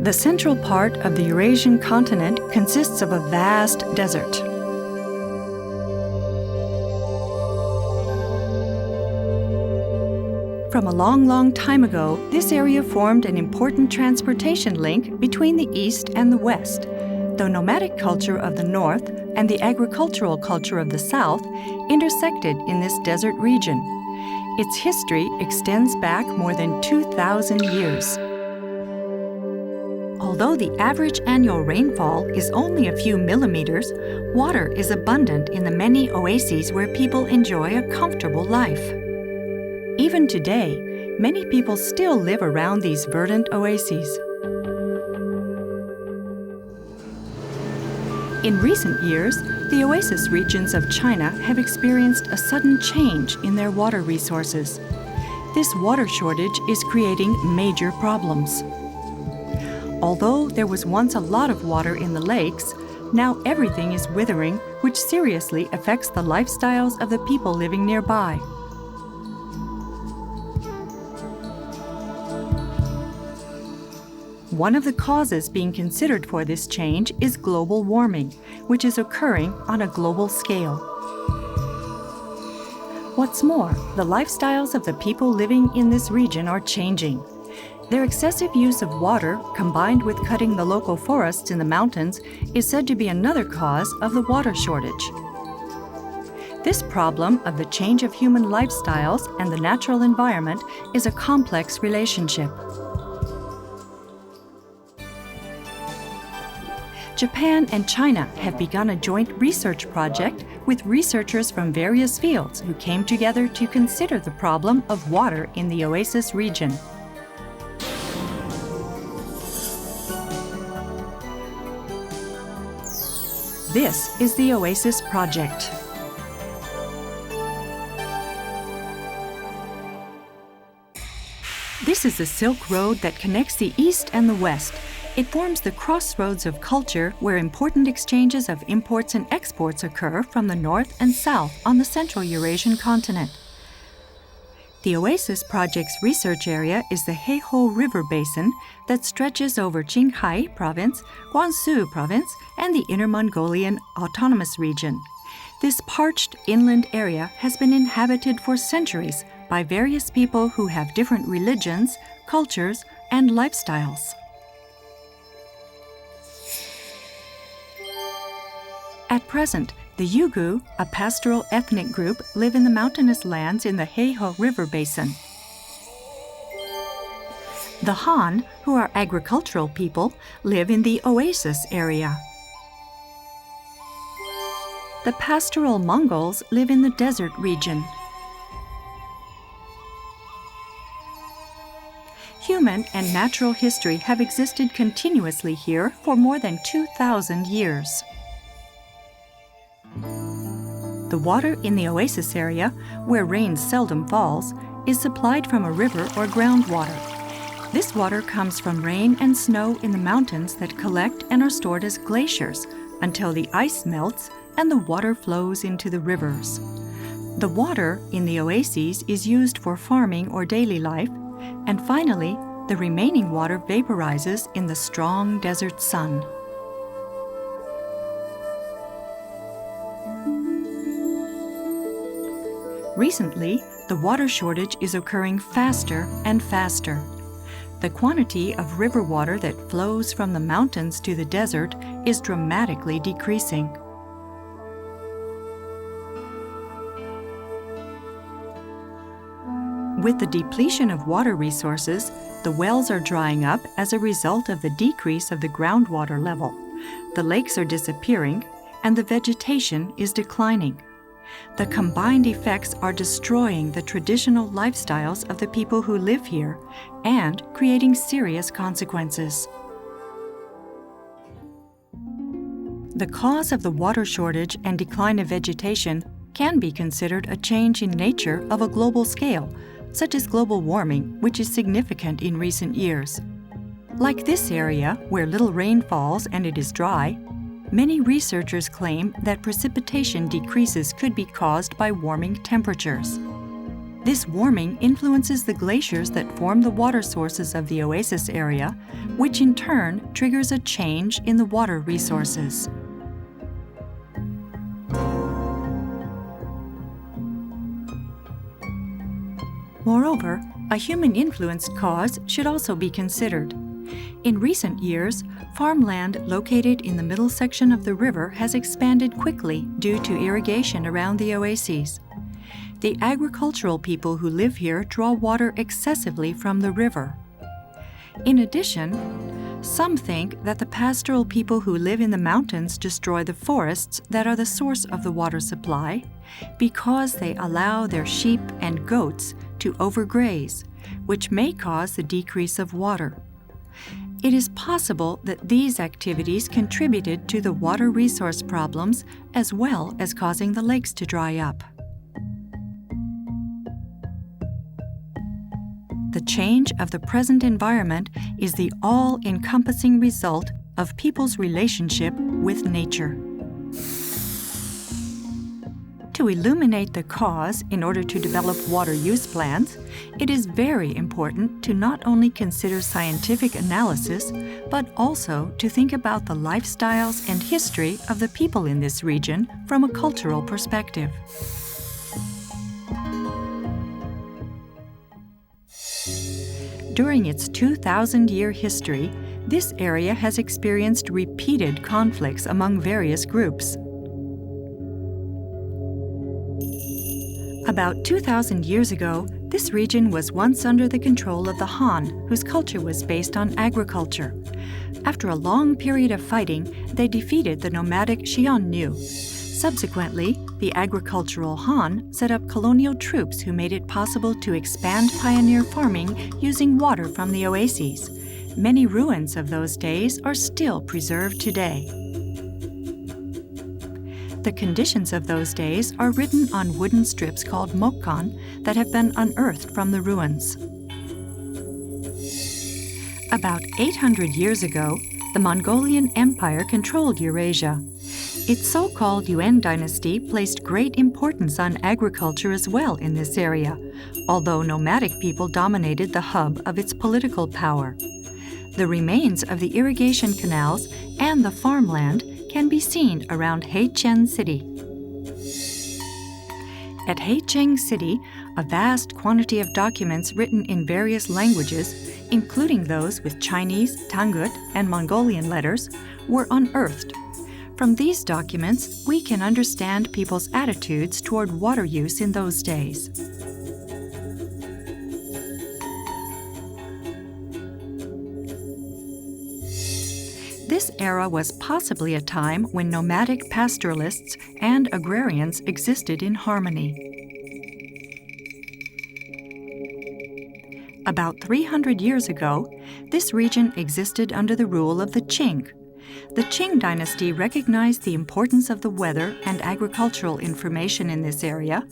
The central part of the Eurasian continent consists of a vast desert. From a long time ago, this area formed an important transportation link between the East and the West. The nomadic culture of the North and the agricultural culture of the South intersected in this desert region. Its history extends back more than 2,000 years. Although the average annual rainfall is only a few millimeters, water is abundant in the many oases where people enjoy a comfortable life. Even today, many people still live around these verdant oases. In recent years, the oasis regions of China have experienced a sudden change in their water resources. This water shortage is creating major problems. Although there was once a lot of water in the lakes, now everything is withering, which seriously affects the lifestyles of the people living nearby. One of the causes being considered for this change is global warming, which is occurring on a global scale. What's more, the lifestyles of the people living in this region are changing. Their excessive use of water, combined with cutting the local forests in the mountains, is said to be another cause of the water shortage. This problem of the change of human lifestyles and the natural environment is a complex relationship. Japan and China have begun a joint research project with researchers from various fields who came together to consider the problem of water in the oasis region. This is the Oasis Project. This is the Silk Road that connects the East and the West. It forms the crossroads of culture where important exchanges of imports and exports occur from the North and South on the Central Eurasian continent. The Oasis Project's research area is the Heiho River Basin that stretches over Qinghai Province, Guangsu Province, and the Inner Mongolian Autonomous Region. This parched inland area has been inhabited for centuries by various people who have different religions, cultures, and lifestyles. At present, the Yugu, a pastoral ethnic group, live in the mountainous lands in the Heiho River Basin. The Han, who are agricultural people, live in the oasis area. The pastoral Mongols live in the desert region. Human and natural history have existed continuously here for more than 2,000 years. The water in the oasis area, where rain seldom falls, is supplied from a river or groundwater. This water comes from rain and snow in the mountains that collect and are stored as glaciers until the ice melts and the water flows into the rivers. The water in the oases is used for farming or daily life, and finally, the remaining water vaporizes in the strong desert sun. Recently, the water shortage is occurring faster and faster. The quantity of river water that flows from the mountains to the desert is dramatically decreasing. With the depletion of water resources, the wells are drying up as a result of the decrease of the groundwater level. The lakes are disappearing, and the vegetation is declining. The combined effects are destroying the traditional lifestyles of the people who live here and creating serious consequences. The cause of the water shortage and decline of vegetation can be considered a change in nature of a global scale, such as global warming, which is significant in recent years. Like this area, where little rain falls and it is dry, many researchers claim that precipitation decreases could be caused by warming temperatures. This warming influences the glaciers that form the water sources of the oasis area, which in turn triggers a change in the water resources. Moreover, a human-influenced cause should also be considered. In recent years, farmland located in the middle section of the river has expanded quickly due to irrigation around the oases. The agricultural people who live here draw water excessively from the river. In addition, some think that the pastoral people who live in the mountains destroy the forests that are the source of the water supply because they allow their sheep and goats to overgraze, which may cause the decrease of water. It is possible that these activities contributed to the water resource problems as well as causing the lakes to dry up. The change of the present environment is the all-encompassing result of people's relationship with nature. To illuminate the cause in order to develop water use plans, it is very important to not only consider scientific analysis, but also to think about the lifestyles and history of the people in this region from a cultural perspective. During its 2,000-year history, this area has experienced repeated conflicts among various groups. About 2,000 years ago, this region was once under the control of the Han, whose culture was based on agriculture. After a long period of fighting, they defeated the nomadic Xiongnu. Subsequently, the agricultural Han set up colonial troops who made it possible to expand pioneer farming using water from the oases. Many ruins of those days are still preserved today. The conditions of those days are written on wooden strips called mokkan that have been unearthed from the ruins. About 800 years ago, the Mongolian Empire controlled Eurasia. Its so-called Yuan dynasty placed great importance on agriculture as well in this area, although nomadic people dominated the hub of its political power. The remains of the irrigation canals and the farmland can be seen around Heicheng City. At Heicheng City, a vast quantity of documents written in various languages, including those with Chinese, Tangut, and Mongolian letters, were unearthed. From these documents, we can understand people's attitudes toward water use in those days. This era was possibly a time when nomadic pastoralists and agrarians existed in harmony. About 300 years ago, this region existed under the rule of the Qing. The Qing dynasty recognized the importance of the weather and agricultural information in this area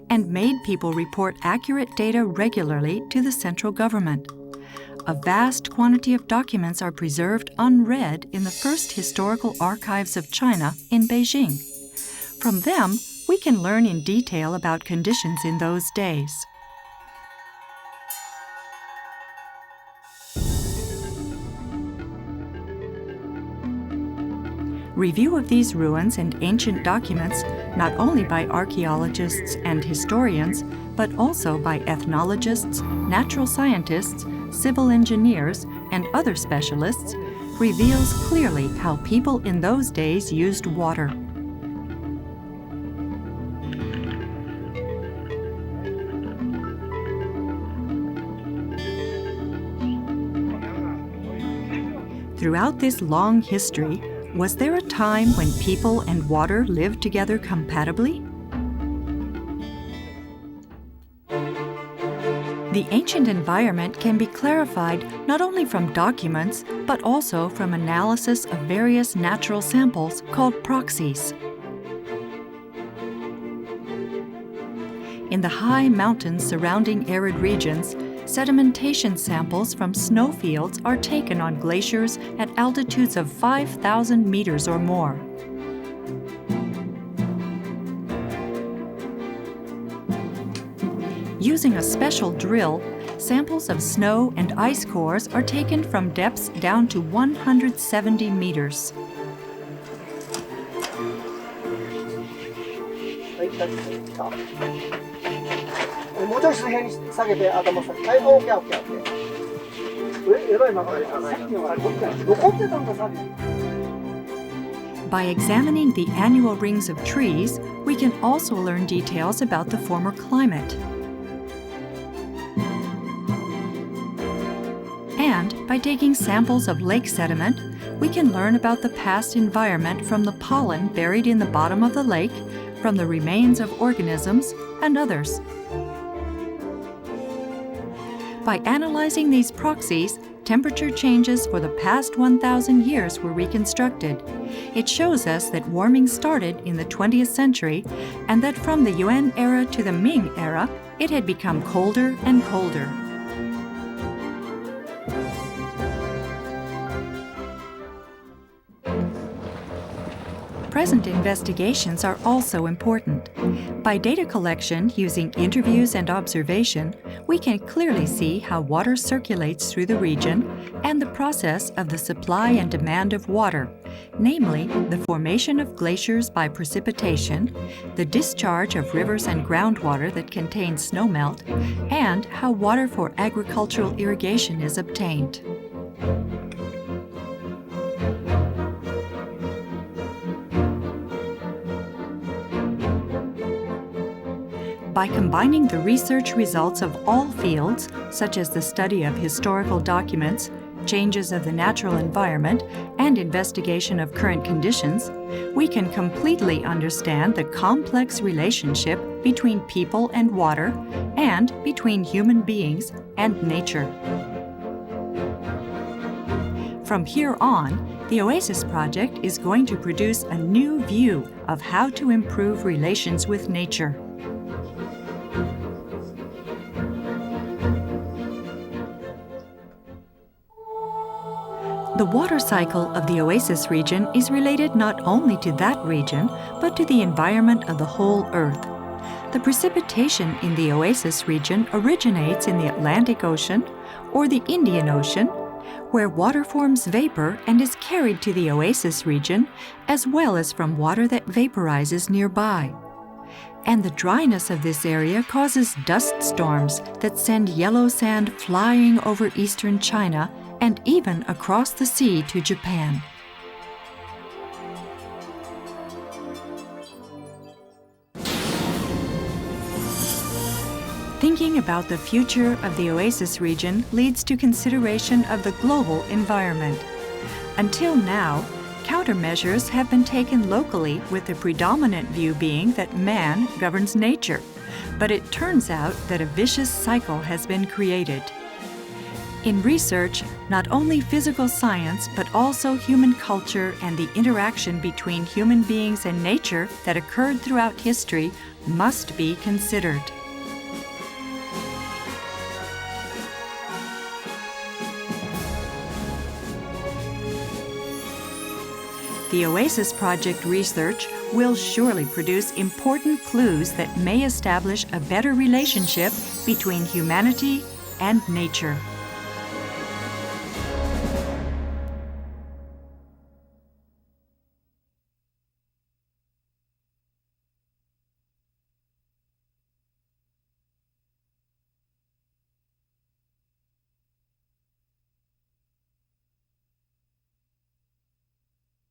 and made people report accurate data regularly to the central government. A vast quantity of documents are preserved unread in the first historical archives of China in Beijing. From them, we can learn in detail about conditions in those days. Review of these ruins and ancient documents, not only by archaeologists and historians, but also by ethnologists, natural scientists, civil engineers, and other specialists, reveals clearly how people in those days used water. Throughout this long history, was there a time when people and water lived together compatibly? The ancient environment can be clarified not only from documents, but also from analysis of various natural samples called proxies. In the high mountains surrounding arid regions, sedimentation samples from snowfields are taken on glaciers at altitudes of 5,000 meters or more. Using a special drill, samples of snow and ice cores are taken from depths down to 170 meters. もうちょい水平に下げて頭下げて、はい、オーケーオーケーオーケー。えらい曲がりさっきのが残ってたんださっき。By examining the annual rings of trees, we can also learn details about the former climate. And by taking samples of lake sediment, we can learn about the past environment from the pollen buried in the bottom of the lake, from the remains of organisms, and others. By analyzing these proxies, temperature changes for the past 1,000 years were reconstructed. It shows us that warming started in the 20th century and that from the Yuan era to the Ming era, it had become colder and colder. Present investigations are also important. By data collection using interviews and observation, we can clearly see how water circulates through the region and the process of the supply and demand of water, namely the formation of glaciers by precipitation, the discharge of rivers and groundwater that contain snowmelt, and how water for agricultural irrigation is obtained. By combining the research results of all fields, such as the study of historical documents, changes of the natural environment, and investigation of current conditions, we can completely understand the complex relationship between people and water, and between human beings and nature. From here on, the Oasis Project is going to produce a new view of how to improve relations with nature. The water cycle of the Oasis region is related not only to that region, but to the environment of the whole Earth. The precipitation in the Oasis region originates in the Atlantic Ocean or the Indian Ocean, where water forms vapor and is carried to the Oasis region, as well as from water that vaporizes nearby. And the dryness of this area causes dust storms that send yellow sand flying over eastern China and even across the sea to Japan. Thinking about the future of the Oasis region leads to consideration of the global environment. Until now, countermeasures have been taken locally, with the predominant view being that man governs nature. But it turns out that a vicious cycle has been created. In research, not only physical science, but also human culture and the interaction between human beings and nature that occurred throughout history must be considered. The Oasis Project research will surely produce important clues that may establish a better relationship between humanity and nature.